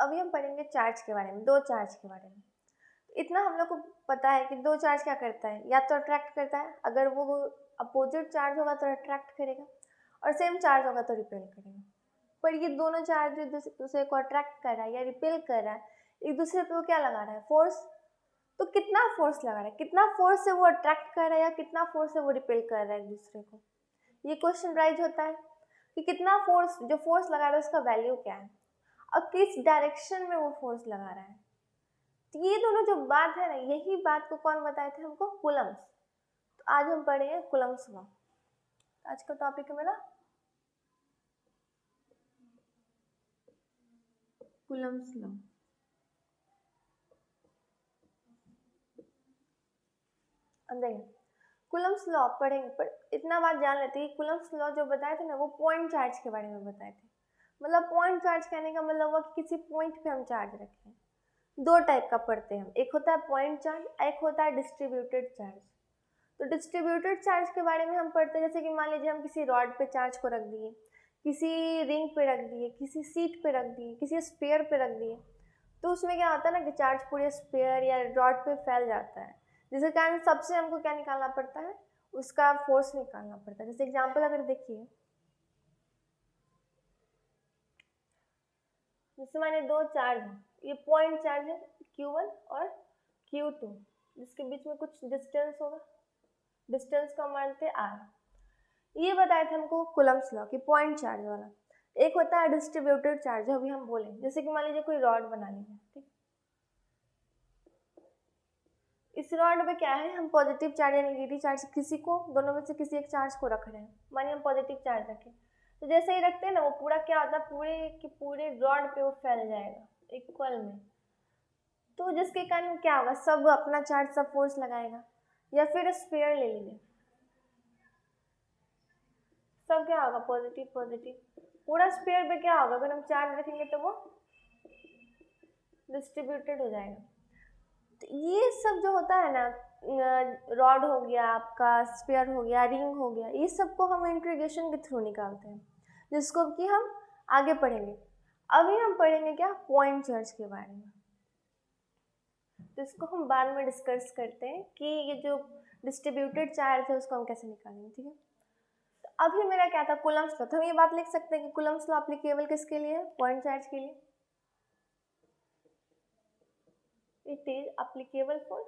अभी हम पढ़ेंगे चार्ज के बारे में, दो चार्ज के बारे में। इतना हम लोग को पता है कि दो चार्ज क्या करता है, या तो अट्रैक्ट करता है, अगर वो अपोजिट चार्ज होगा तो अट्रैक्ट करेगा, और सेम चार्ज होगा तो रिपेल करेगा। पर ये दोनों चार्ज जो दूसरे को अट्रैक्ट कर रहा है या रिपेल कर रहा है, एक दूसरे पे वो क्या लगा रहा है, फोर्स। तो कितना फोर्स लगा रहा है, कितना फोर्स से वो अट्रैक्ट कर रहा है या कितना फोर्स से वो रिपेल कर रहा है एक दूसरे को, ये क्वेश्चन राइज होता है कि कितना फोर्स, जो फोर्स लगा रहा है उसका वैल्यू क्या है और किस डायरेक्शन में वो फोर्स लगा रहा है। तो ये दोनों जो बात है ना, यही बात को कौन बताए थे हमको, कूलम्स। तो आज हम पढ़ेंगे कूलम्स लॉ। आज का टॉपिक है मेरा कूलम्स लॉ। अब देखिए कूलम्स लॉ पढ़ेंगे, पर इतना बात जान लेते हैं कि कूलम्स लॉ जो बताए थे ना, वो पॉइंट चार्ज के बारे में बताए थे। मतलब पॉइंट चार्ज कहने का मतलब हुआ कि किसी पॉइंट पे हम चार्ज रखें। दो टाइप का पढ़ते हैं हम, एक होता है पॉइंट चार्ज, एक होता है डिस्ट्रीब्यूटेड चार्ज। तो डिस्ट्रीब्यूटेड चार्ज के बारे में हम पढ़ते हैं, जैसे कि मान लीजिए हम किसी रॉड पे चार्ज को रख दिए, किसी रिंग पे रख दिए, किसी सीट पे रख दिए, किसी स्पेयर पे रख दिए, तो उसमें क्या होता है ना कि चार्ज पूरे स्पेयर या रॉड पे फैल जाता है, जिसके कारण सबसे हमको क्या निकालना पड़ता है, उसका फोर्स निकालना पड़ता है। जैसे एग्जाम्पल अगर देखिए, जैसे माने दो चार्ज है, ये पॉइंट चार्ज है Q1 और Q2, जिसके बीच में कुछ डिस्टेंस होगा, डिस्टेंस का मानते R। ये बताए थे हमको कूलम्स लॉ की पॉइंट चार्ज वाला। एक होता है डिस्ट्रीब्यूटेड चार्ज, जो अभी हम बोले, जैसे कि मान लीजिए कोई रॉड बना लीजिए, ठीक। इस रॉड में क्या है, हम पॉजिटिव चार्ज या नेगेटिव चार्ज किसी को, दोनों में से किसी एक चार्ज को रख रहे हैं। मानिए हम पॉजिटिव चार्ज रखें, तो जैसे ही रखते हैं ना, वो पूरा क्या होता है, पूरे के पूरे रॉड पे वो फैल जाएगा इक्वल में। तो जिसके कारण क्या होगा, सब अपना चार्ज, सब फोर्स लगाएगा। या फिर स्फीयर ले लीजिए, सब क्या होगा, पॉजिटिव पॉजिटिव। पूरा स्फीयर पे क्या होगा, अगर हम चार्ज रखेंगे तो वो डिस्ट्रीब्यूटेड हो जाएगा। तो ये सब जो होता है ना, रॉड हो गया आपका, स्फीयर हो गया, रिंग हो गया, ये सब को हम इंटीग्रेशन के थ्रू निकालते हैं, जिसको कि हम आगे पढ़ेंगे। अभी हम पढ़ेंगे क्या, पॉइंट चार्ज के बारे में। तो इसको हम बाद में डिस्कस करते हैं कि ये जो डिस्ट्रीब्यूटेड चार्ज है उसको हम कैसे निकालेंगे, ठीक है। तो अभी मेरा क्या था, कूलम्स लॉ। तो हम ये बात लिख सकते हैं कि कूलम्स लॉ एप्लीकेबल किसके लिए है, पॉइंट चार्ज के लिए। It is applicable for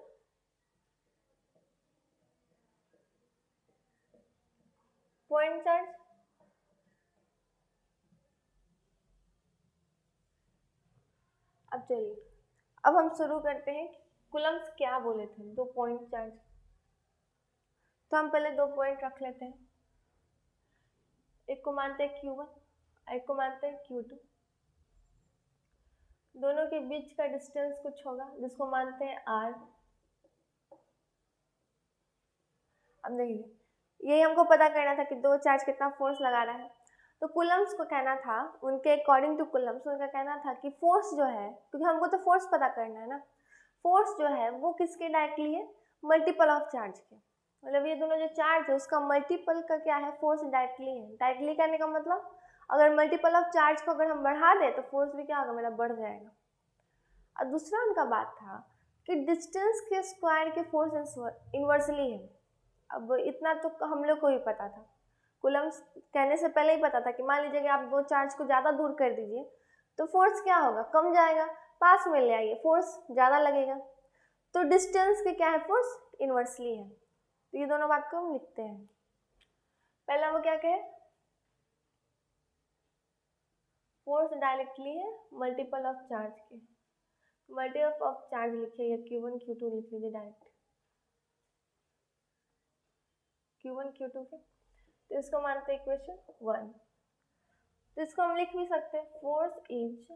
point charge. अब चलिए, अब हम शुरू करते हैं। कूलम्स क्या बोले थे, दो पॉइंट चार्ज। तो हम पहले दो पॉइंट रख लेते हैं, एक को मानते हैं Q1, एक को मानते हैं Q2। दोनों के बीच का डिस्टेंस कुछ होगा, जिसको मानते हैं R। अब देखिए, यही हमको पता करना था कि दो चार्ज कितना फोर्स लगा रहा है। तो कूलम्स को कहना था, उनके अकॉर्डिंग टू कूलम्स, उनका कहना था कि फोर्स जो है, क्योंकि हमको तो फोर्स पता करना है ना, फोर्स जो है वो किसके डायरेक्टली है, मल्टीपल ऑफ चार्ज के। मतलब ये दोनों जो चार्ज है उसका मल्टीपल का क्या है, फोर्स डायरेक्टली है। डायरेक्टली कहने का मतलब, अगर मल्टीपल ऑफ चार्ज को अगर हम बढ़ा दें तो फोर्स भी क्या होगा, मेरा बढ़ जाएगा। और दूसरा उनका बात था कि डिस्टेंस के स्क्वायर के फोर्स इन्वर्सली है। अब इतना तो हम लोग को भी पता था, कूलम्स कहने से पहले ही पता था कि मान लीजिए कि आप दो चार्ज को ज़्यादा दूर कर दीजिए तो फोर्स क्या होगा, कम जाएगा, पास में ले आइए फोर्स ज़्यादा लगेगा। तो डिस्टेंस के क्या है, फोर्स इन्वर्सली है। तो ये दोनों बात को हम लिखते हैं। पहला वो क्या कहे, फोर्स डायरेक्टली है मल्टीपल ऑफ चार्ज के। मल्टीपल ऑफ चार्ज लिखिए, या Q1 Q2 लिख लीजिए डायरेक्ट, Q1 Q2 के। तो इसको मानते हैं इक्वेशन 1। तो इसको हम लिख भी सकते हैं, force is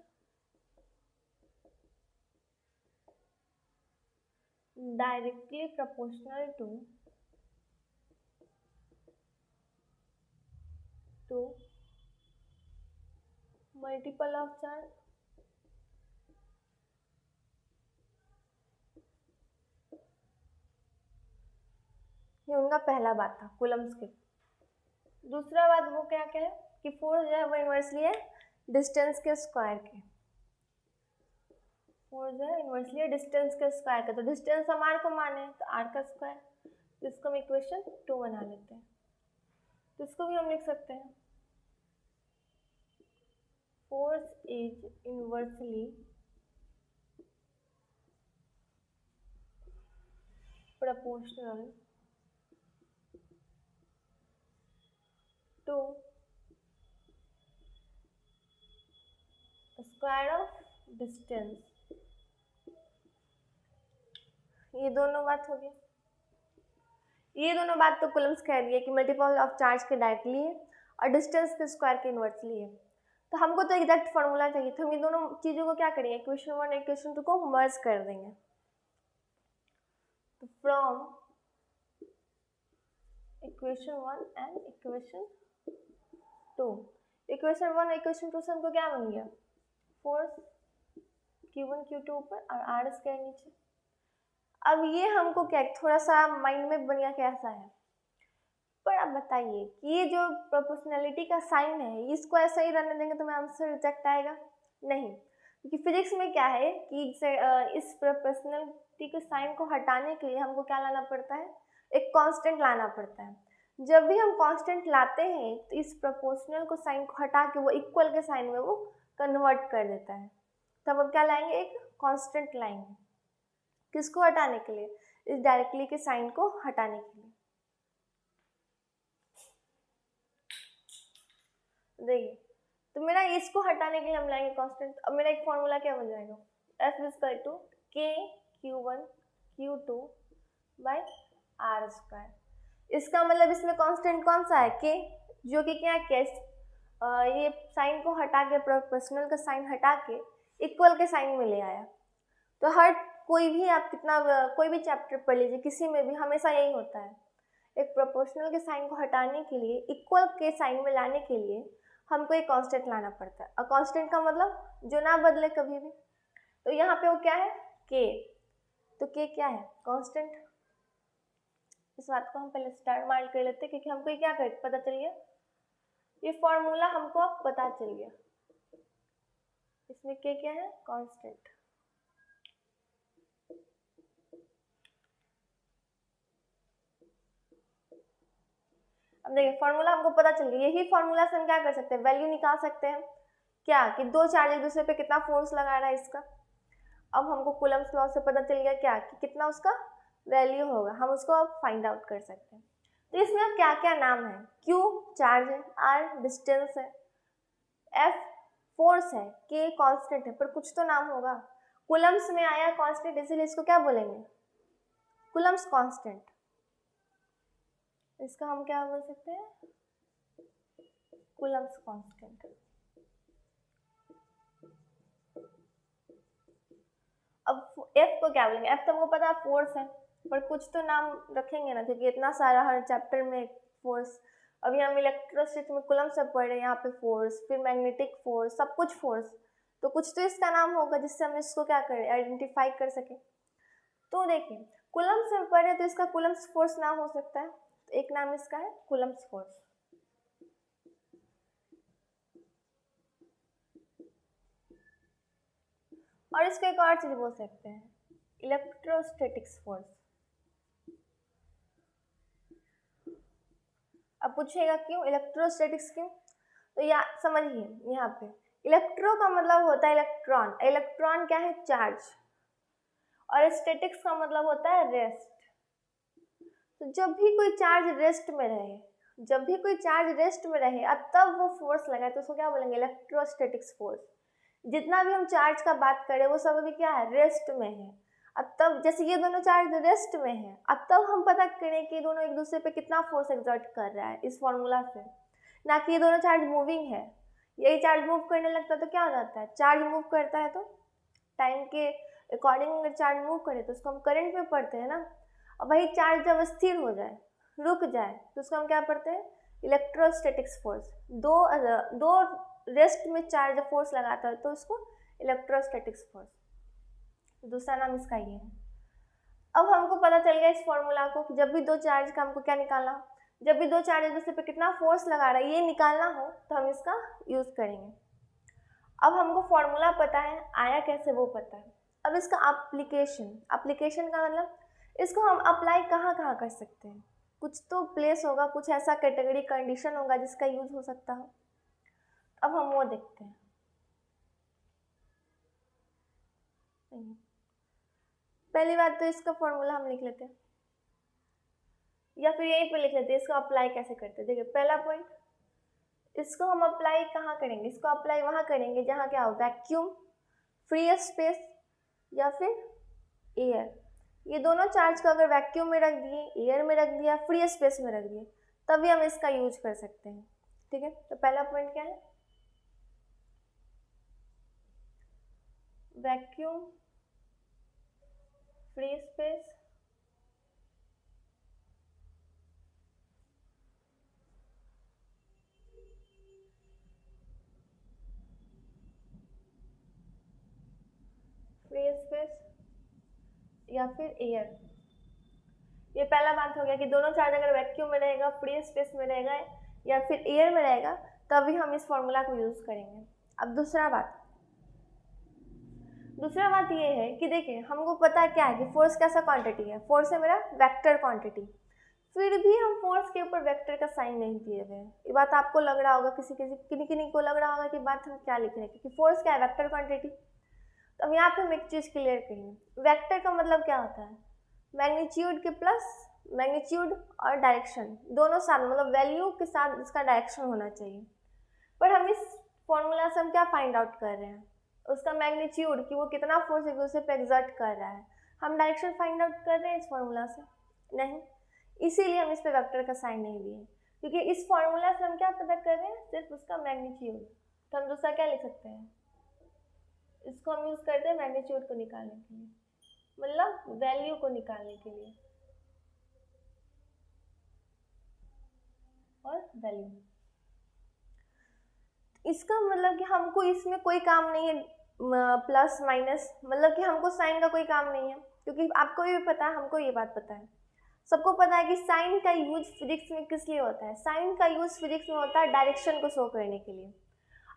directly proportional to multiple of charge ये उनका पहला बात था कूलम्स के। दूसरा बात वो क्या है कि फोर्स जो है वो इन्वर्सली है डिस्टेंस के स्क्वायर के। फोर्स जो है इन्वर्सली डिस्टेंस के स्क्वायर का, तो डिस्टेंस हम आर को माने तो आर का स्क्वायर, जिसको हम इक्वेशन 2 बना लेते हैं। तो इसको भी हम लिख सकते हैं force is inversely proportional to square of distance. ये दोनों बात हो गई, ये दोनों बात तो कूलम्स कह रही है कि मल्टीपल ऑफ चार्ज के डायरेक्टली है और डिस्टेंस के स्क्वायर के इन्वर्सली है। तो हमको तो एग्जैक्ट फॉर्मूला चाहिए, तो हम ये दोनों चीज़ों को क्या करेंगे, इक्वेशन 1 इक्वेशन 2 को मर्ज कर देंगे। तो from equation 1 and equation 2, equation 1 equation 2 से हमको क्या बन गया, फोर्स Q1 Q2 ऊपर और R स्क्वायर नीचे। अब ये हमको क्या थोड़ा सा माइंड में बन गया कैसा है, पर अब बताइए कि ये जो प्रोपोर्शनलिटी का साइन है इसको ऐसा ही रहने देंगे तो मेरा आंसर रिजेक्ट आएगा? नहीं, क्योंकि फिजिक्स में क्या है कि इस प्रोपोर्शनलिटी के साइन को हटाने के लिए हमको क्या लाना पड़ता है, एक कांस्टेंट लाना पड़ता है। जब भी हम कांस्टेंट लाते हैं तो इस प्रोपोर्शनल को साइन को हटा के वो इक्वल के साइन में वो कन्वर्ट कर देता है। तब हम क्या लाएंगे, एक कांस्टेंट लाएंगे, किसको हटाने के लिए, इस डायरेक्टली के साइन को हटाने के लिए। देखिए तो मेरा इसको हटाने के लिए हम लाएंगे कांस्टेंट। अब मेरा एक फॉर्मूला क्या बन जाएगा, F इक्वल टू के Q1 Q2 by R square. इसका मतलब इसमें कांस्टेंट कौन सा है, के, जो कि क्या है, ये साइन को हटा के, प्रोपोर्शनल का साइन हटा के इक्वल के साइन में ले आया। तो हर कोई भी आप कितना कोई भी चैप्टर पढ़ लीजिए, किसी में भी हमेशा यही होता है, एक प्रोपोर्शनल के साइन को हटाने के लिए इक्वल के साइन में लाने के लिए हमको एक कांस्टेंट लाना पड़ता है। और कांस्टेंट का मतलब जो ना बदले कभी भी। तो यहाँ पे वो क्या है, के, तो के क्या है, कांस्टेंट। इस बात को हम पहले स्टार मार्क कर लेते हैं क्योंकि हमको क्या पता चल गया, ये फॉर्मूला हमको अब पता चल गया, इसमें के क्या है, कांस्टेंट। अब देखिए फॉर्मूला हमको पता चल गया, यही फॉर्मूला से हम क्या कर सकते हैं, वैल्यू निकाल सकते हैं क्या, कि दो चार्ज एक दूसरे पे कितना फोर्स लगा रहा है इसका। अब हमको कूलम्स लॉ से पता चल गया क्या, कि कितना उसका वैल्यू होगा, हम उसको अब फाइंड आउट कर सकते हैं। तो इसमें अब क्या क्या नाम है, Q चार्ज है, R डिस्टेंस है, F फोर्स है, K कांस्टेंट है, पर कुछ तो नाम होगा। कूलम्स में आया कांस्टेंट, इसीलिए इसको क्या बोलेंगे, कूलम्स कांस्टेंट। इसका हम क्या बोल सकते हैं, कूलम्स कांस्टेंट। अब F को क्या बोलेंगे, F तो हमको पता है फोर्स है, पर कुछ तो नाम रखेंगे ना, क्योंकि इतना सारा हर चैप्टर में फोर्स। अभी हम इलेक्ट्रोस्टैटिक में कूलम्स से पढ़ रहे हैं, यहाँ पे फोर्स, फिर मैग्नेटिक फोर्स, सब कुछ फोर्स, तो कुछ तो इसका नाम होगा जिससे हम इसको क्या करें, आइडेंटिफाई कर सके। तो देखिए कूलम्स से पढ़े तो इसका कूलम्स फोर्स नाम हो सकता है, तो एक नाम इसका है कूलम्स फोर्स। और इसको एक और चीज बोल सकते हैं, इलेक्ट्रोस्टैटिक्स फोर्स। अब पूछेगा क्यों इलेक्ट्रोस्टैटिक्स क्यों, तो या समझिए यहाँ पे इलेक्ट्रो का मतलब होता है इलेक्ट्रॉन, इलेक्ट्रॉन क्या है, चार्ज, और स्टैटिक्स का मतलब होता है रेस्ट। तो जब भी कोई चार्ज रेस्ट में रहे, जब भी कोई चार्ज रेस्ट में रहे अब तब वो फोर्स लगाए, तो उसको क्या बोलेंगे, इलेक्ट्रोस्टैटिक्स फोर्स। जितना भी हम चार्ज का बात करें वो सब अभी क्या है, रेस्ट में है। अब तब जैसे ये दोनों चार्ज रेस्ट में है, अब तब हम पता करें कि दोनों एक दूसरे पे कितना फोर्स एक्सर्ट कर रहा है इस फॉर्मूला से, ना कि ये दोनों चार्ज मूविंग है। यही चार्ज मूव करने लगता है तो क्या हो जाता है, चार्ज मूव करता है तो टाइम के अकॉर्डिंग अगर चार्ज मूव करे तो उसको हम करंट में पढ़ते हैं ना। अब वही चार्ज जब स्थिर हो जाए, रुक जाए, तो उसको हम क्या पढ़ते हैं, इलेक्ट्रोस्टैटिक्स फोर्स। दो रेस्ट में चार्ज फोर्स लगाता है तो उसको इलेक्ट्रोस्टैटिक्स फोर्स, दूसरा नाम इसका ये है। अब हमको पता चल गया इस फॉर्मूला को कि जब भी दो चार्ज का हमको क्या निकालना हो, जब भी दो चार्ज एक दूसरे पे कितना फोर्स लगा रहा है ये निकालना हो तो हम इसका यूज करेंगे। अब हमको फॉर्मूला पता है, आया कैसे वो पता है। अब इसका एप्लीकेशन का मतलब इसको हम अप्लाई कहाँ कहाँ कर सकते हैं, कुछ तो प्लेस होगा, कुछ ऐसा कैटेगरी कंडीशन होगा जिसका यूज हो सकता हो। अब हम वो देखते हैं। पहली बात तो इसका फॉर्मूला हम लिख लेते हैं, या फिर यहीं पे लिख लेते हैं इसको अप्लाई कैसे करते हैं। देखिए पहला पॉइंट, इसको हम अप्लाई कहाँ करेंगे, इसको अप्लाई वहाँ करेंगे जहाँ क्या हो, वैक्यूम, फ्री स्पेस या फिर एयर। ये दोनों चार्ज को अगर वैक्यूम में रख दिए, एयर में रख दिया, फ्री स्पेस में रख दिए, तभी हम इसका यूज कर सकते हैं। ठीक है, तो पहला पॉइंट क्या है, vacuum, free space, free space या फिर एयर। ये पहला बात हो गया कि दोनों चार्ज अगर वैक्यूम में रहेगा, फ्री स्पेस में रहेगा या फिर एयर में रहेगा, तभी हम इस फॉर्मूला को यूज करेंगे। अब दूसरा बात ये है कि देखिए हमको पता क्या है कि फोर्स कैसा क्वांटिटी है, फोर्स है मेरा वेक्टर क्वांटिटी, फिर भी हम फोर्स के ऊपर वेक्टर का साइन नहीं दिए हुए हैं। ये बात आपको लग रहा होगा, किसी को लग रहा होगा कि बात हम क्या लिख रहे हैं, क्योंकि फोर्स क्या है, वेक्टर क्वांटिटी। तो अब यहाँ पे हम एक चीज़ क्लियर करेंगे, वेक्टर का मतलब क्या होता है, मैग्नीट्यूड के प्लस मैग्नीट्यूड और डायरेक्शन दोनों साथ, मतलब वैल्यू के साथ इसका डायरेक्शन होना चाहिए। पर हम इस फॉर्मूला से हम क्या फाइंड आउट कर रहे हैं, उसका मैग्नीट्यूड, कि वो कितना फोर्स एक दूसरे पे एग्जर्ट कर रहा है। हम डायरेक्शन फाइंड आउट कर रहे हैं इस फॉर्मूला से नहीं, इसीलिए हम इस पे वेक्टर का साइन नहीं दिए, क्योंकि इस फॉर्मूला से हम क्या पता कर रहे हैं, सिर्फ उसका मैग्नीट्यूड। तो हम दूसरा क्या लिख सकते हैं, इसको हम यूज करते हैं मैग्नीट्यूड को निकालने के लिए, मतलब वैल्यू को निकालने के लिए, और वैल्यू। इसका मतलब कि हमको इसमें कोई काम नहीं है प्लस माइनस, मतलब कि हमको साइन का कोई काम नहीं है, क्योंकि आपको भी पता है, हमको ये बात पता है, सबको पता है कि साइन का यूज फिजिक्स में किस लिए होता है। साइन का यूज फिजिक्स में होता है डायरेक्शन को शो करने के लिए।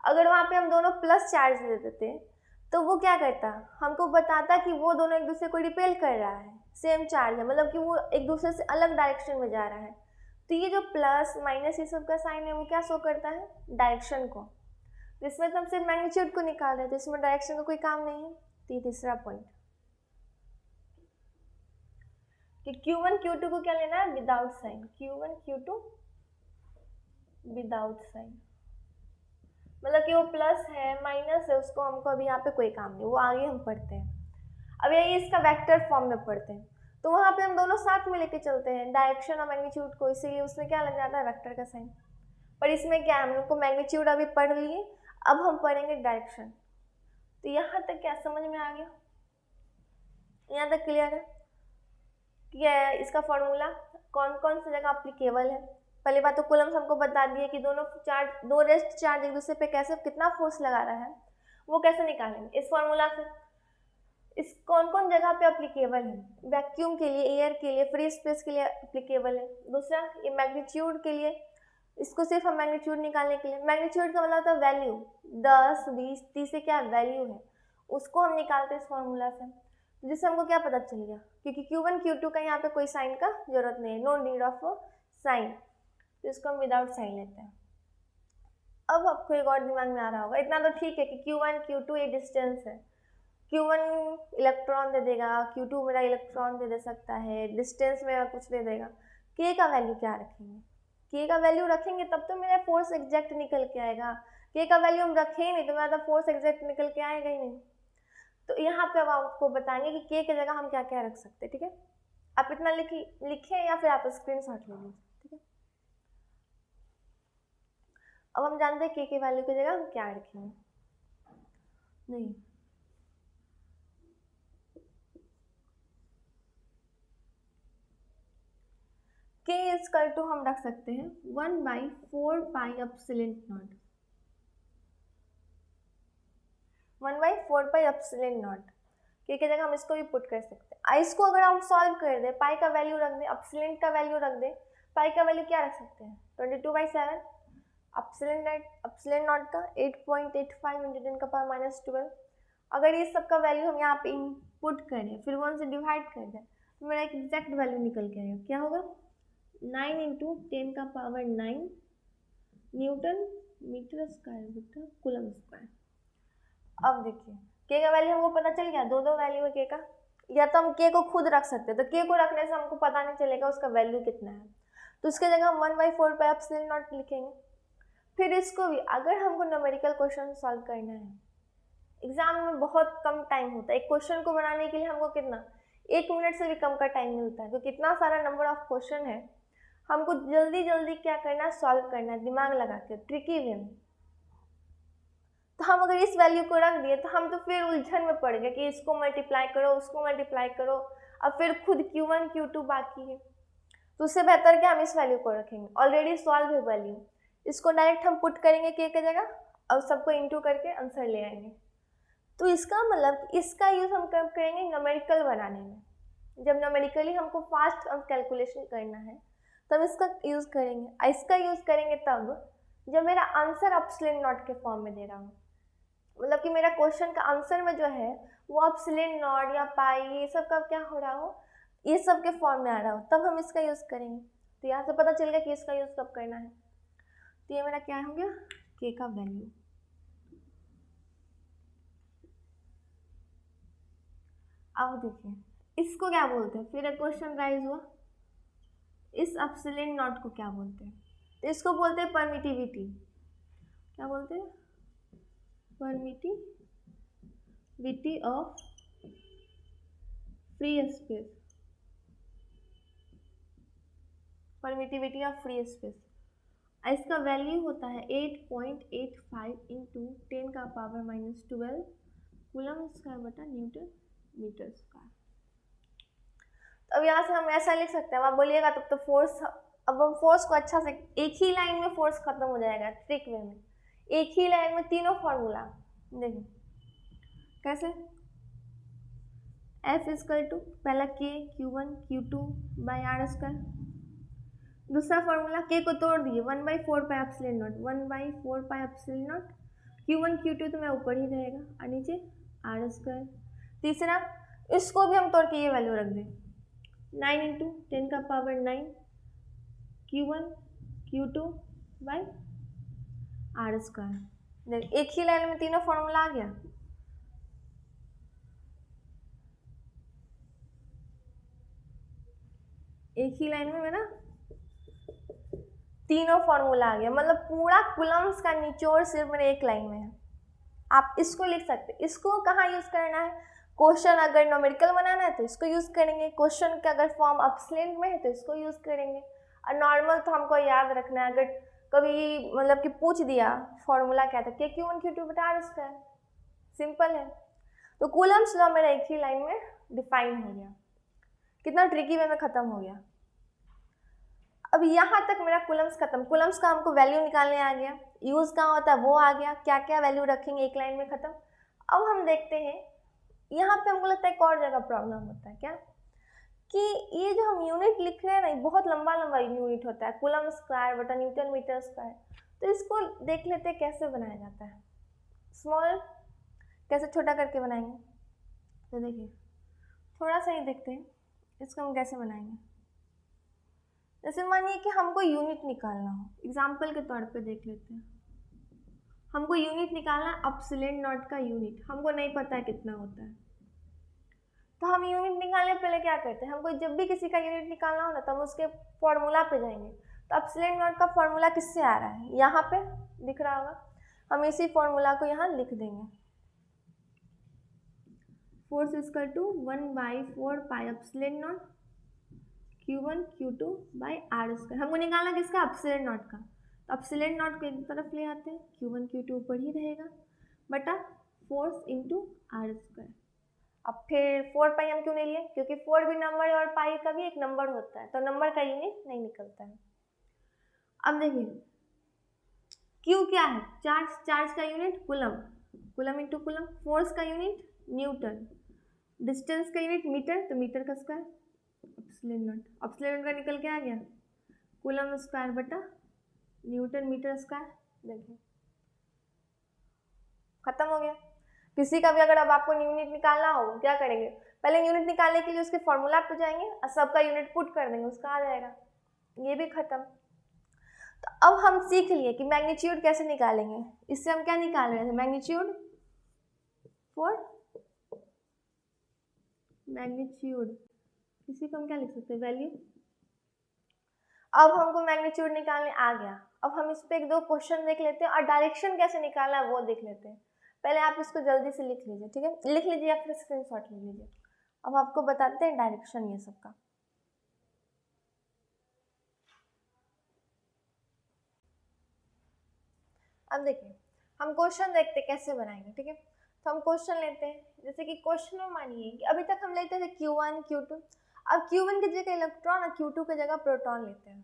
अगर वहाँ पे हम दोनों प्लस चार्ज दे देते तो वो क्या करता, हमको बताता कि वो दोनों एक दूसरे को रिपेल कर रहा है, सेम चार्ज है, मतलब कि वो एक दूसरे से अलग डायरेक्शन में जा रहा है। तो ये जो प्लस माइनस ये सब का साइन है वो क्या शो करता है, डायरेक्शन को। जिसमें तो हम सिर्फ मैग्नीट्यूड को निकाल रहे थे, इसमें डायरेक्शन का कोई काम नहीं है। तो तीसरा पॉइंट कि Q1 Q2 को क्या लेना है, without sign, Q1 Q2 without sign, मतलब कि वो प्लस है माइनस है, उसको हमको अभी यहाँ पे कोई काम नहीं, वो आगे हम पढ़ते हैं। अब यही इसका वेक्टर फॉर्म में पढ़ते हैं, तो वहाँ पे हम दोनों साथ में लेके चलते हैं डायरेक्शन और मैग्नीट्यूड को, इसीलिए उसमें क्या लग जाता है, वेक्टर का साइन। पर इसमें क्या है, हम लोग को मैग्नीट्यूड अभी पढ़ लिए, अब हम पढ़ेंगे डायरेक्शन। तो यहाँ तक क्या समझ में आ गया, यहाँ तक क्लियर है कि इसका फॉर्मूला कौन कौन सी जगह अप्लीकेबल है। पहली बात तो कूलम्स हमको बता दिए कि दो रेस्ट चार्ज एक दूसरे पे कैसे कितना फोर्स लगा रहा है, वो कैसे निकालेंगे इस फॉर्मूला से। इस कौन कौन जगह पे अप्लीकेबल है, वैक्यूम के लिए, एयर के लिए, फ्री स्पेस के लिए अप्लीकेबल है। दूसरा ये मैग्नीट्यूड के लिए, इसको सिर्फ हम मैग्नीट्यूड निकालने के लिए, मैग्नीट्यूड का मतलब होता है वैल्यू, 10 20 30 से क्या वैल्यू है, उसको हम निकालते हैं इस फॉर्मूला से, जिससे हमको क्या पता चल गया, क्योंकि Q1 Q2 का यहाँ पे कोई साइन का जरूरत नहीं है, नो नीड ऑफ साइन, तो इसको हम विदाउट साइन लेते हैं। अब आपको एक और दिमाग में आ रहा होगा, इतना तो ठीक है कि Q1 Q2 ये डिस्टेंस है, Q1 इलेक्ट्रॉन दे देगा, Q2 मेरा इलेक्ट्रॉन दे सकता है, डिस्टेंस में कुछ दे देगा, K का वैल्यू क्या रखेंगे, K का वैल्यू रखेंगे तब तो मेरा फोर्स एग्जैक्ट निकल के आएगा, K का वैल्यू हम रखे ही नहीं तो मेरा तो फोर्स एग्जैक्ट निकल के आएगा ही नहीं। तो यहाँ पे अब आपको बताएंगे कि K की जगह हम क्या क्या रख सकते हैं। ठीक है, आप इतना लिखें या फिर आप स्क्रीनशॉट ले लीजिए। ठीक है, अब हम जानते हैं K की वैल्यू की जगह हम क्या रखेंगे। नहीं, K इक्वल टू हम रख सकते हैं 1/4 pi epsilon naught, 1/4 pi epsilon not. K की जगह हम इसको भी पुट कर सकते हैं। इसको अगर हम सॉल्व कर दें, पाई का वैल्यू रख दें, एप्सिलॉन का वैल्यू रख दें, पाई का वैल्यू क्या रख सकते हैं, 22/7, एप्सिलॉन नॉट का 8.85 × 10⁻⁻12, अगर ये सब का वैल्यू हम यहाँ पे इनपुट करें फिर 1 से डिवाइड कर दें तो मेरा एक एग्जैक्ट वैल्यू निकल के आएगा। क्या होगा? 9 इंटू 10 का पावर 9 न्यूटन मीटर स्क्वायर बटा कूलम स्क्वायर। अब देखिए के का वैल्यू हमको पता चल गया, दो वैल्यू है के का, या तो हम के को खुद रख सकते हैं, तो के को रखने से हमको पता नहीं चलेगा उसका वैल्यू कितना है, तो उसके जगह हम 1/4 पाई एप्सिलॉन नॉट लिखेंगे। फिर इसको भी अगर हमको न्यूमेरिकल क्वेश्चन सॉल्व करना है, एग्जाम में बहुत कम टाइम होता है, एक क्वेश्चन को बनाने के लिए हमको कितना 1 मिनट से भी कम का टाइम मिलता है, तो कितना सारा नंबर ऑफ क्वेश्चन है, हमको जल्दी जल्दी क्या करना है, सॉल्व करना है दिमाग लगा के ट्रिकी वे में। तो हम अगर इस वैल्यू को रख दिए तो हम तो फिर उलझन में पड़ गए कि इसको मल्टीप्लाई करो उसको मल्टीप्लाई करो, अब फिर खुद Q1 Q2 बाकी है, तो उससे बेहतर क्या हम इस वैल्यू को रखेंगे, ऑलरेडी सॉल्व है वैल्यू, इसको डायरेक्ट हम पुट करेंगे के की जगह और सबको इंटू करके आंसर ले आएंगे। तो इसका मतलब इसका यूज़ हम कब करेंगे, न्यूमेरिकल बनाने में। जब न्यूमेरिकली हमको फास्ट कैलकुलेशन करना है तब इसका यूज़ करेंगे, इसका यूज़ करेंगे तब जब मेरा आंसर एप्सिलॉन नॉट के फॉर्म में दे रहा हूँ, मतलब कि मेरा क्वेश्चन का आंसर में जो है वो एप्सिलॉन नॉट या पाई ये सब का क्या हो रहा हो, ये सब के फॉर्म में आ रहा हो, तब हम इसका यूज़ करेंगे। तो यहाँ से पता चल गया कि इसका यूज़ कब करना है। तो ये मेरा क्या हो गया, के का वैल्यू। अब देखिए इसको क्या बोलते हैं, फिर एक क्वेश्चन राइज हुआ, इस एप्सिलॉन नॉट को क्या बोलते हैं, तो इसको बोलते हैं परमिटिविटी। क्या बोलते हैं, permittivity of free space, permittivity of free space. इसका वैल्यू होता है 8.85 इंटू 10 का पावर -12 कूलम स्क्वायर बटा न्यूटन मीटर स्क्वायर। तो अब यहाँ से हम ऐसा लिख सकते हैं, आप बोलिएगा तब तो फोर्स, अब हम फोर्स को अच्छा से एक ही लाइन में फोर्स खत्म हो जाएगा ट्रिक वे में, एक ही लाइन में तीनों फॉर्मूला। देखिए कैसे, F इक्वल टू पहला K Q1 Q2 by R square, दूसरा फॉर्मूला के को तोड़ दिए 1/4 pi epsilon naught, 1/4 pi epsilon naught Q1 Q2 तो मैं ऊपर ही रहेगा और नीचे आर स्क्वायर। तीसरा इसको भी हम तोड़ के ये वैल्यू रख दें 9 इंटू 10 का power 9 Q1 Q2 by R square. देख एक ही लाइन में तीनों फॉर्मूला आ गया। एक ही लाइन में मेरा तीनों फॉर्मूला आ गया, मतलब पूरा कूलम्स का निचोड़ सिर्फ मेरे एक लाइन में है। आप इसको लिख सकते हैं। इसको कहाँ यूज़ करना है, क्वेश्चन अगर न्यूमेरिकल बनाना है तो इसको यूज़ करेंगे, क्वेश्चन का अगर फॉर्म एप्सिलॉन में है तो इसको यूज़ करेंगे, और नॉर्मल तो हमको याद रखना है, अगर कभी मतलब कि पूछ दिया फॉर्मूला क्या था, के Q1 Q2 बटा आर स्क्वायर, सिंपल है। तो कूलम्स लॉ मेरा एक ही लाइन में डिफाइन हो गया, कितना ट्रिकी वे में ख़त्म हो गया। अब यहाँ तक मेरा कूलम्स खत्म, कूलम्स का हमको वैल्यू निकालने आ गया, यूज़ कहाँ होता है वो आ गया, क्या क्या वैल्यू रखेंगे एक लाइन में ख़त्म। अब हम देखते हैं यहाँ पे हमको लगता है एक और जगह प्रॉब्लम होता है, क्या कि ये जो हम यूनिट लिख रहे हैं ना बहुत लंबा लंबा यूनिट होता है, कूलम स्क्वायर बटा न्यूटन मीटर स्क्वायर। तो इसको देख लेते हैं कैसे बनाया जाता है, स्मॉल कैसे छोटा करके बनाएंगे। तो देखिए थोड़ा सा ही देखते हैं इसको हम कैसे बनाएंगे। जैसे मानिए कि हमको यूनिट निकालना हो, एग्जाम्पल के तौर पे देख लेते हैं, हमको यूनिट निकालना है एप्सिलॉन नॉट का यूनिट, हमको नहीं पता है कितना होता है, तो हम यूनिट निकालने पहले क्या करते हैं, हमको जब भी किसी का यूनिट निकालना हो ना तो हम उसके फॉर्मूला पे जाएंगे। तो एप्सिलॉन नॉट का फॉर्मूला किससे आ रहा है, यहाँ पे दिख रहा होगा, हम इसी फॉर्मूला को यहाँ लिख देंगे, force equal to 1/4 pi epsilon naught Q1 Q2 by R square. हमको निकालना किसका, एप्सिलॉन नॉट का, तो एप्सिलॉन नॉट को एक तरफ ले आते हैं, Q1 Q2 ऊपर ही रहेगा बटा फोर्स इंटू आर स्क्वायर। अब फिर 4 पाई हम क्यों नहीं लिए, क्योंकि 4 भी नंबर है और पाई का भी एक नंबर होता है, तो नंबर का यूनिट नहीं निकलता है। अब देखिए Q क्या है, चार्ज का unit coulomb, coulomb into coulomb, force का यूनिट न्यूटन, डिस्टेंस का यूनिट मीटर, तो मीटर का स्क्वायर, एप्सिलॉन नॉट का निकल के आ गया कूलम स्क्वायर बटा न्यूटन मीटर स्क्वायर। देखिए खत्म हो गया। किसी का भी अगर अब आपको यूनिट निकालना हो क्या करेंगे, पहले यूनिट निकालने के लिए उसके फॉर्मूला पे जाएंगे और सबका यूनिट पुट कर देंगे, उसका आ जाएगा, ये भी खत्म। तो अब हम सीख लिए कि मैग्नीट्यूड कैसे निकालेंगे। इससे हम क्या निकाल रहे थे, मैग्नीट्यूड फॉर मैग्नीट्यूड, इसी को हम क्या लिख सकते हैं, वैल्यू। अब हमको मैग्नीट्यूड निकालने आ गया। अब हम इस पे एक दो क्वेश्चन देख लेते हैं और डायरेक्शन कैसे निकालना है वो देख लेते हैं। पहले आप इसको जल्दी से लिख लीजिए, ठीक है, लिख लीजिए या फिर स्क्रीनशॉट ले लीजिए। अब आपको बताते हैं डायरेक्शन ये सब का। अब देखिए हम क्वेश्चन देखते हैं कैसे बनाएंगे, ठीक है। तो हम क्वेश्चन लेते हैं, जैसे कि क्वेश्चन में मानिए कि अभी तक हम लेते थे Q1 Q2, अब Q1 की जगह इलेक्ट्रॉन और Q2 की जगह प्रोटॉन लेते हैं।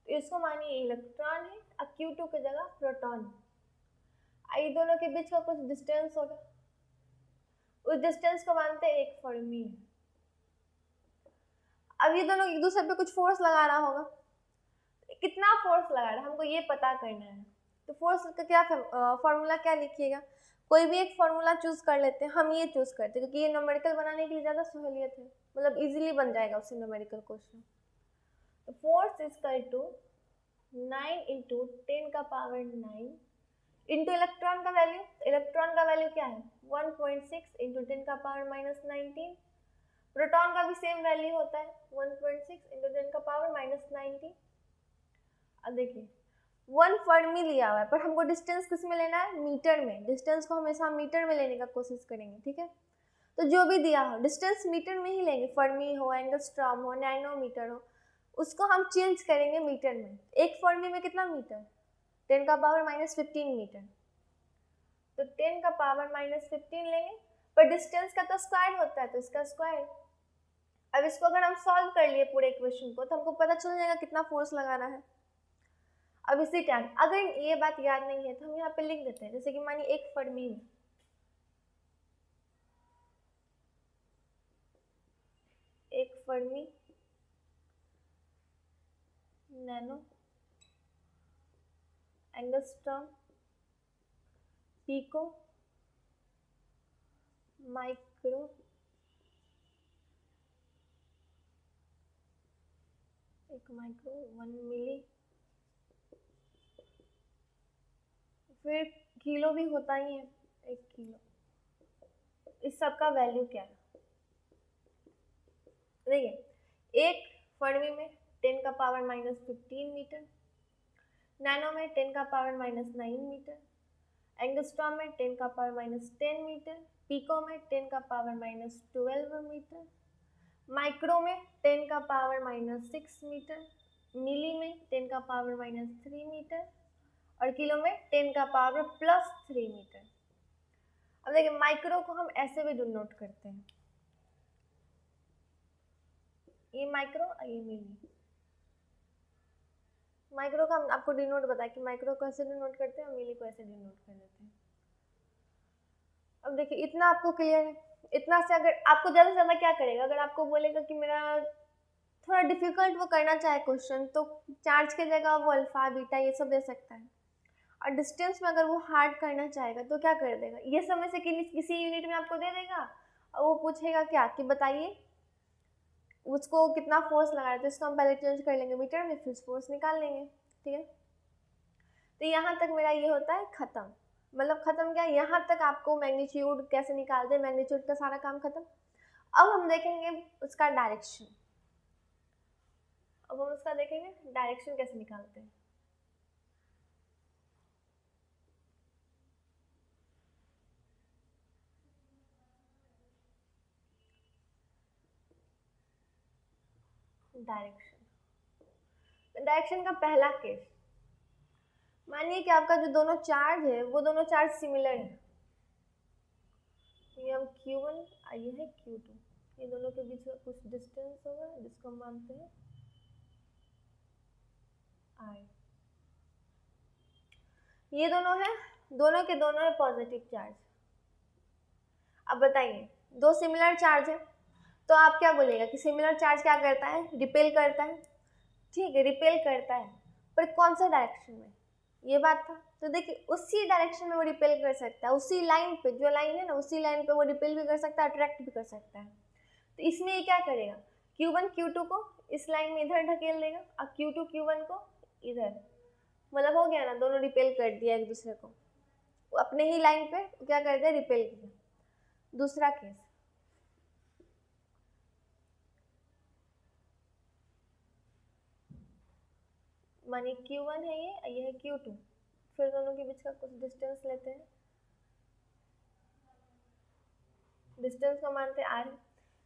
तो इसको मानिए इलेक्ट्रॉन है और Q2 की जगह प्रोटॉन है। ये दोनों के बीच का कुछ डिस्टेंस होगा, उस डिस्टेंस को मानते हैं एक फर्मी है। अब ये दोनों एक दूसरे पे कुछ फोर्स लगाना होगा, कितना फोर्स लगा रहा है हमको ये पता करना है। तो फोर्स का क्या फॉर्मूला क्या लिखिएगा, कोई भी एक फॉर्मूला चूज कर लेते हैं। हम ये चूज करते हैं क्योंकि ये न्यूमेरिकल बनाने के लिए ज़्यादा सहूलियत है, मतलब इजीली बन जाएगा उससे न्यूमेरिकल क्वेश्चन। तो force is equal to 9 into 10 का पावर 9 इंटू इलेक्ट्रॉन का वैल्यू। इलेक्ट्रॉन का वैल्यू क्या है 1.6 इंटू 10 का पावर -19। प्रोटॉन का भी सेम वैल्यू होता है 1.6 इंटू 10 का पावर -19। अब देखिए 1 फर्मी लिया हुआ है, पर हमको डिस्टेंस किस में लेना है, मीटर में। डिस्टेंस को हमेशा मीटर में लेने का कोशिश करेंगे, ठीक है। तो जो भी दिया हो डिस्टेंस मीटर में ही लेंगे, फर्मी हो, एंगस्ट्रॉम हो, नैनोमीटर हो, उसको हम चेंज करेंगे मीटर में। एक फर्मी में कितना मीटर, 10 का पावर -15 मीटर। तो 10 का पावर -15 लेंगे, पर डिस्टेंस का तो स्क्वायर होता है तो इसका स्क्वायर। अब इसको अगर हम सॉल्व कर लिए पूरे इक्वेशन को तो हमको पता चल जाएगा कितना फोर्स लगाना है। अब इसी टाइम अगर ये बात याद नहीं है तो हम यहाँ पे लिख देते हैं, जैसे कि मानिए एक फर्मी में नैनो, एंगस्ट्रॉम, पिको, माइक्रो, एक माइक्रो 1 मिली, फिर किलो भी होता ही है 1 किलो। इस सब का वैल्यू क्या है देखिए, एक फर्मी में 10 का पावर -15 मीटर, नैनो में 10 का पावर -9 मीटर, एंगस्ट्रॉम में 10 का पावर -10 मीटर, पिको में 10 का पावर -12 मीटर, माइक्रो में 10 का पावर -6 मीटर, मिली में 10 का पावर -3 मीटर और किलो में 10 का पावर +3 मीटर। अब देखिए माइक्रो को हम ऐसे भी डिनोट करते हैं, ये माइक्रो और ये मिली। माइक्रो का हम आपको डिनोट बताया कि माइक्रो को ऐसे डिनोट करते हैं और मिली को ऐसे डिनोट कर देते हैं। अब देखिए इतना आपको क्लियर है। इतना से अगर आपको ज़्यादा से ज़्यादा क्या करेगा, अगर आपको बोलेगा कि मेरा थोड़ा डिफिकल्ट वो करना चाहे क्वेश्चन, तो चार्ज की जगह वो अल्फा बीटा ये सब दे सकता है। और डिस्टेंस में अगर वो हार्ड करना चाहेगा तो क्या कर देगा, ये समय से किसी यूनिट में आपको दे देगा और वो पूछेगा क्या कि बताइए उसको कितना फोर्स लगा रहा है, तो इसको हम पहले चेंज कर लेंगे मीटर में, फिर फोर्स निकाल लेंगे, ठीक है। तो यहाँ तक मेरा ये होता है ख़त्म, मतलब ख़त्म क्या, यहाँ तक आपको मैग्नीट्यूड कैसे निकालते हैं, मैग्नीट्यूड का सारा काम ख़त्म। अब हम देखेंगे उसका डायरेक्शन, अब हम उसका देखेंगे डायरेक्शन कैसे निकालते हैं। डायरेक्शन का पहला केस, मानिए कि आपका जो दोनों चार्ज है वो दोनों चार्ज सिमिलर है, ये हम Q1 और ये है Q2, ये दोनों के बीच में कुछ डिस्टेंस होगा जिसको हम मानते हैं I। ये दोनों है, दोनों के दोनों है पॉजिटिव चार्ज। अब बताइए दो सिमिलर चार्ज है तो आप क्या बोलेगा कि सिमिलर चार्ज क्या करता है, रिपेल करता है, ठीक है, रिपेल करता है, पर कौन सा डायरेक्शन में, ये बात था। तो देखिए उसी डायरेक्शन में वो रिपेल कर सकता है, उसी लाइन पे, जो लाइन है ना उसी लाइन पे वो रिपेल भी कर सकता है, अट्रैक्ट भी कर सकता है। तो इसमें ये क्या करेगा, Q1 Q2 को इस लाइन में इधर ढकेल देगा और Q2 Q1 को इधर, मतलब हो गया ना, दोनों रिपेल कर दिया एक दूसरे को, अपने ही लाइन पे क्या कर दिया, रिपेल किया। दूसरा केस, मानिए Q1 है ये है Q2, फिर दोनों के बीच का कुछ डिस्टेंस लेते हैं, डिस्टेंस को मानते हैं r।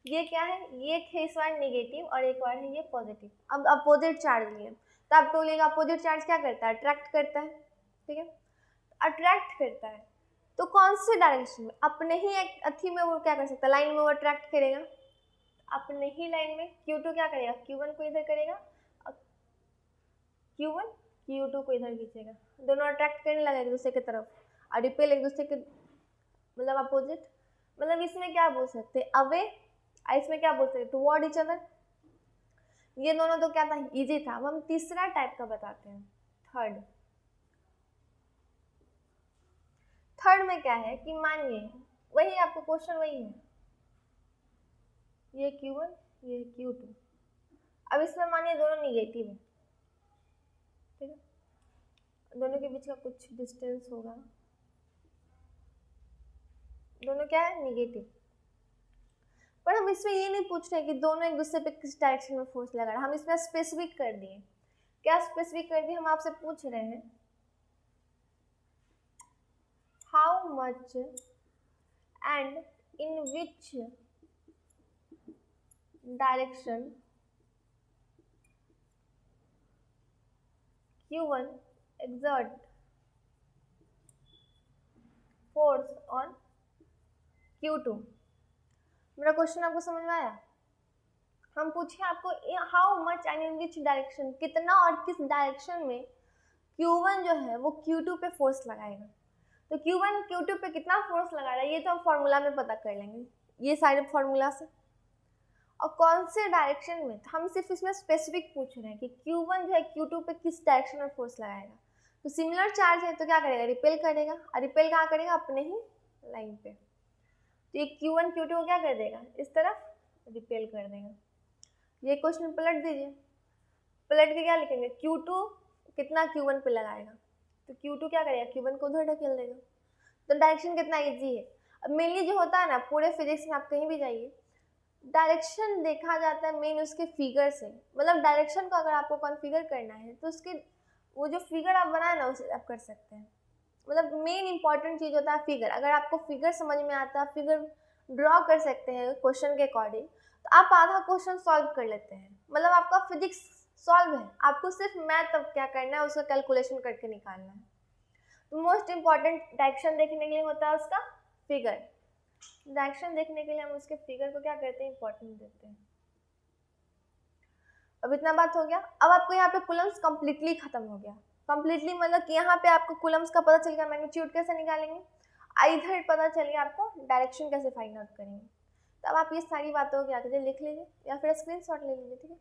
ये क्या है, ये है इस बार नेगेटिव और एक बार है ये पॉजिटिव। अब अपोजिट चार्ज लिए, तो आपको बोलेगा अपोजिट चार्ज क्या करता है, अट्रैक्ट करता है, ठीक है, अट्रैक्ट करता है। तो कौन से डायरेक्शन में, अपने ही एक अथी में वो क्या कर सकता है, लाइन में वो अट्रैक्ट करेगा, अपने ही लाइन में Q2 क्या करेगा, Q1 को इधर करेगा, Q1 Q2 को इधर खींचेगा, दोनों अट्रैक्ट करने लगे एक दूसरे की तरफ, और रिपेल एक दूसरे के, मतलब अपोजिट, मतलब इसमें क्या बोल सकते हैं, अवे, इसमें क्या बोल सकते हैं, टुवर्ड ईच अदर। ये दोनों तो क्या था, इजी था। अब हम तीसरा टाइप का बताते हैं, थर्ड। थर्ड में क्या है कि मानिए वही आपको क्वेश्चन वही है, ये Q1 ये Q2, अब इसमें मानिए दोनों निगेटिव है, ठीक है, दोनों के बीच का कुछ डिस्टेंस होगा, दोनों क्या है, निगेटिव। पर हम इसमें ये नहीं पूछ रहे कि दोनों एक दूसरे पे किस डायरेक्शन में फोर्स लगा रहा है, हम इसमें स्पेसिफिक कर दिए। क्या स्पेसिफिक कर दिए, हम आपसे पूछ रहे हैं how much and in which direction Q1 exert force on Q2। मेरा क्वेश्चन आपको समझ में आया? हम पूछे आपको how much and in which direction, कितना और किस डायरेक्शन में Q1 जो है वो Q2 पे फोर्स लगाएगा। तो Q1 Q2 पे कितना फोर्स लगा रहा है ये तो हम फॉर्मूला में पता कर लेंगे, ये सारे फॉर्मूला से। और कौन से डायरेक्शन में, हम सिर्फ इसमें स्पेसिफिक पूछ रहे हैं कि Q1 जो है Q2 पे किस डायरेक्शन में फोर्स लगाएगा। तो सिमिलर चार्ज है तो क्या करेगा, रिपेल करेगा, और रिपेल कहाँ करेगा, अपने ही लाइन पे। तो ये Q1 Q2 को क्या कर देगा, इस तरफ रिपेल कर देगा। ये क्वेश्चन पलट दीजिए, पलट के क्या लिखेंगे, Q2 कितना Q1 पे लगाएगा, तो Q2 क्या करेगा, Q1 को उधर ढकेल देगा। तो डायरेक्शन कितना इजी है। अब मेनली जो होता है ना, पूरे फिजिक्स में आप कहीं भी जाइए, डायरेक्शन देखा जाता है मेन उसके फिगर से, मतलब डायरेक्शन को अगर आपको कॉन्फ़िगर करना है तो उसके वो जो फिगर आप बनाए ना उसे आप कर सकते हैं। मतलब मेन इंपॉर्टेंट चीज़ होता है फिगर। अगर आपको फिगर समझ में आता है, फिगर ड्रॉ कर सकते हैं क्वेश्चन के अकॉर्डिंग, तो आप आधा क्वेश्चन सॉल्व कर लेते हैं। मतलब आपका फिजिक्स सॉल्व है, आपको सिर्फ मैथ अब क्या करना है, उसका कैलकुलेशन करके निकालना है। तो मोस्ट इंपॉर्टेंट डायरेक्शन देखने के लिए होता है उसका फिगर। डायरेक्शन देखने के लिए हम उसके फिगर को क्या करते हैं, इंपॉर्टेंट देते हैं। अब इतना बात हो गया। अब आपको यहाँ पे कूलम्स कंप्लीटली खत्म हो गया। कंप्लीटली मतलब कि यहाँ पे आपको कूलम्स का पता चल गया, मैग्नीट्यूड कैसे निकालेंगे, इधर पता चल गया आपको डायरेक्शन कैसे फाइंड आउट करेंगे। तो अब आप ये सारी बातों को क्या कीजिए, लिख लीजिए या फिर स्क्रीनशॉट ले लीजिए, ठीक है।